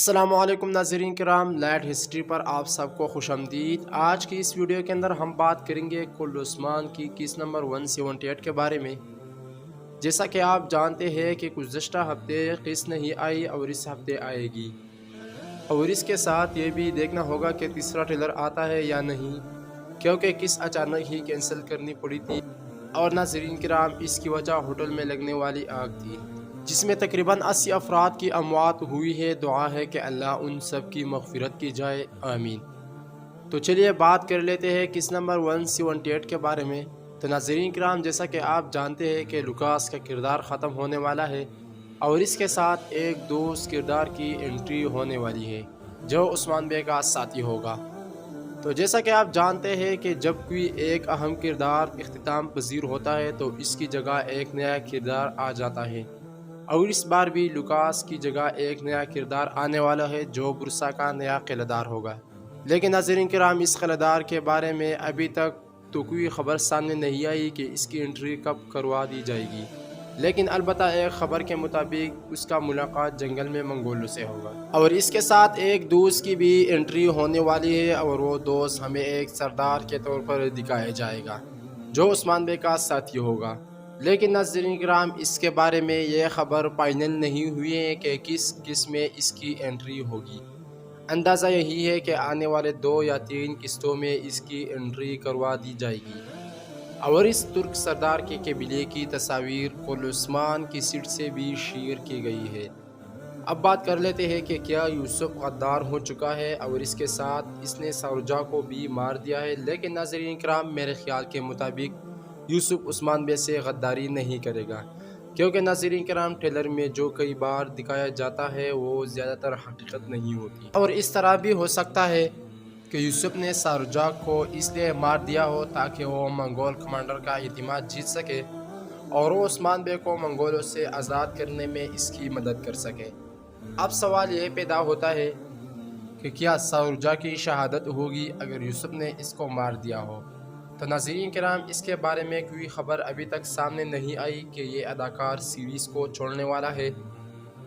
السلام علیکم ناظرین کرام، لائٹ ہسٹری پر آپ سب کو خوش آمدید۔ آج کی اس ویڈیو کے اندر ہم بات کریں گے کل عثمان کی کیس نمبر 178 کے بارے میں۔ جیسا کہ آپ جانتے ہیں کہ گزشتہ ہفتے قسط نہیں آئی اور اس ہفتے آئے گی، اور اس کے ساتھ یہ بھی دیکھنا ہوگا کہ تیسرا ٹریلر آتا ہے یا نہیں، کیونکہ قسط اچانک ہی کینسل کرنی پڑی تھی۔ اور ناظرین کرام، اس کی وجہ ہوٹل میں لگنے والی آگ تھی، جس میں تقریباً 80 افراد کی اموات ہوئی ہے۔ دعا ہے کہ اللہ ان سب کی مغفرت کی جائے، آمین۔ تو چلیے بات کر لیتے ہیں قسط نمبر 178 کے بارے میں۔ تو ناظرین کرام، جیسا کہ آپ جانتے ہیں کہ لوکاس کا کردار ختم ہونے والا ہے، اور اس کے ساتھ ایک دوست کردار کی انٹری ہونے والی ہے جو عثمان بے کا ساتھی ہوگا۔ تو جیسا کہ آپ جانتے ہیں کہ جب کوئی ایک اہم کردار اختتام پذیر ہوتا ہے تو اس کی جگہ ایک نیا کردار آ جاتا ہے، اور اس بار بھی لوکاس کی جگہ ایک نیا کردار آنے والا ہے جو برسا کا نیا قلعہ دار ہوگا۔ لیکن ناظرین کرام، اس قلعہ دار کے بارے میں ابھی تک تو کوئی خبر سامنے نہیں آئی کہ اس کی انٹری کب کروا دی جائے گی، لیکن البتہ ایک خبر کے مطابق اس کا ملاقات جنگل میں منگولوں سے ہوگا، اور اس کے ساتھ ایک دوست کی بھی انٹری ہونے والی ہے، اور وہ دوست ہمیں ایک سردار کے طور پر دکھایا جائے گا جو عثمان بے کا ساتھی ہوگا۔ لیکن ناظرین کرام، اس کے بارے میں یہ خبر فائنل نہیں ہوئی ہے کہ کس قسط میں اس کی انٹری ہوگی۔ اندازہ یہی ہے کہ آنے والے 2 یا 3 قسطوں میں اس کی انٹری کروا دی جائے گی، اور اس ترک سردار کے قبیلے کی تصاویر کل عثمان کی سیٹ سے بھی شیئر کی گئی ہے۔ اب بات کر لیتے ہیں کہ کیا یوسف غدار ہو چکا ہے اور اس کے ساتھ اس نے سارجہ کو بھی مار دیا ہے؟ لیکن ناظرین کرام، میرے خیال کے مطابق یوسف عثمان بے سے غداری نہیں کرے گا، کیونکہ ناظرین کرام، ٹریلر میں جو کئی بار دکھایا جاتا ہے وہ زیادہ تر حقیقت نہیں ہوتی، اور اس طرح بھی ہو سکتا ہے کہ یوسف نے سارجہ کو اس لیے مار دیا ہو تاکہ وہ منگول کمانڈر کا اعتماد جیت سکے اور وہ عثمان بے کو منگولوں سے آزاد کرنے میں اس کی مدد کر سکے۔ اب سوال یہ پیدا ہوتا ہے کہ کیا سارجہ کی شہادت ہوگی اگر یوسف نے اس کو مار دیا ہو؟ تو ناظرین کرام، اس کے بارے میں کوئی خبر ابھی تک سامنے نہیں آئی کہ یہ اداکار سیریز کو چھوڑنے والا ہے،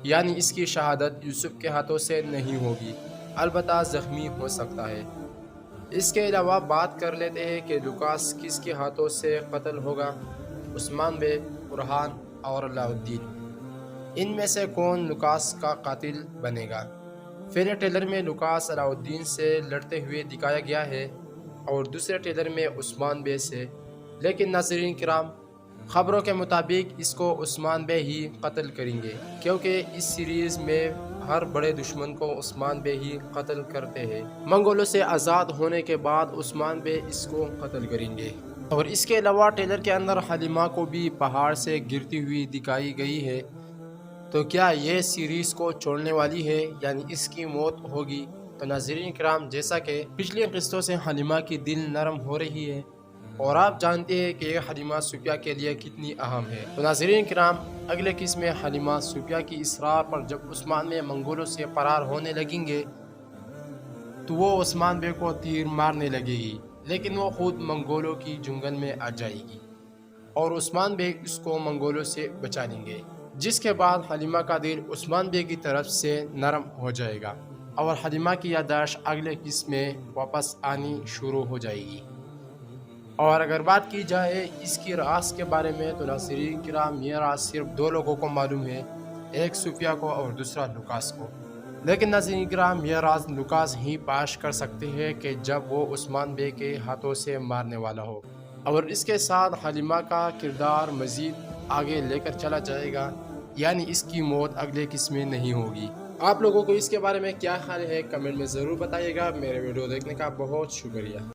یعنی اس کی شہادت یوسف کے ہاتھوں سے نہیں ہوگی، البتہ زخمی ہو سکتا ہے۔ اس کے علاوہ بات کر لیتے ہیں کہ لوکاس کس کے ہاتھوں سے قتل ہوگا؟ عثمان بے، برہان اور علاء الدین، ان میں سے کون لوکاس کا قاتل بنے گا؟ پہلے ٹریلر میں لوکاس علاء الدین سے لڑتے ہوئے دکھایا گیا ہے اور دوسرے ٹریلر میں عثمان بے سے، لیکن ناظرین کرام، خبروں کے مطابق اس کو عثمان بے ہی قتل کریں گے، کیونکہ اس سیریز میں ہر بڑے دشمن کو عثمان بے ہی قتل کرتے ہیں۔ منگولوں سے آزاد ہونے کے بعد عثمان بے اس کو قتل کریں گے۔ اور اس کے علاوہ ٹریلر کے اندر حلیمہ کو بھی پہاڑ سے گرتی ہوئی دکھائی گئی ہے۔ تو کیا یہ سیریز کو چھوڑنے والی ہے، یعنی اس کی موت ہوگی؟ تو ناظرین کرام، جیسا کہ پچھلی قسطوں سے حلیمہ کی دل نرم ہو رہی ہے، اور آپ جانتے ہیں کہ یہ حلیمہ صوفیہ کے لیے کتنی اہم ہے، تو ناظرین کرام، اگلے قسط میں حلیمہ صوفیہ کی اصرار پر جب عثمان بے منگولوں سے فرار ہونے لگیں گے تو وہ عثمان بے کو تیر مارنے لگے گی، لیکن وہ خود منگولوں کی جنگل میں آ جائے گی اور عثمان بے اس کو منگولوں سے بچا لیں گے، جس کے بعد حلیمہ کا دل عثمان بے کی طرف سے نرم ہو جائے گا اور حلیمہ کی یادداشت اگلے قسط میں واپس آنی شروع ہو جائے گی۔ اور اگر بات کی جائے اس کی راز کے بارے میں تو ناظرین کرام، یہ راز صرف 2 لوگوں کو معلوم ہے، ایک صوفیہ کو اور دوسرا لوکاس کو۔ لیکن ناظرین کرام، یہ راز لوکاس ہی پاش کر سکتے ہیں کہ جب وہ عثمان بے کے ہاتھوں سے مارنے والا ہو، اور اس کے ساتھ حلیمہ کا کردار مزید آگے لے کر چلا جائے گا، یعنی اس کی موت اگلے قسط میں نہیں ہوگی۔ آپ لوگوں کو اس کے بارے میں کیا خیال ہے؟ کمنٹ میں ضرور بتائیے گا۔ میرے ویڈیو دیکھنے کا بہت شکریہ۔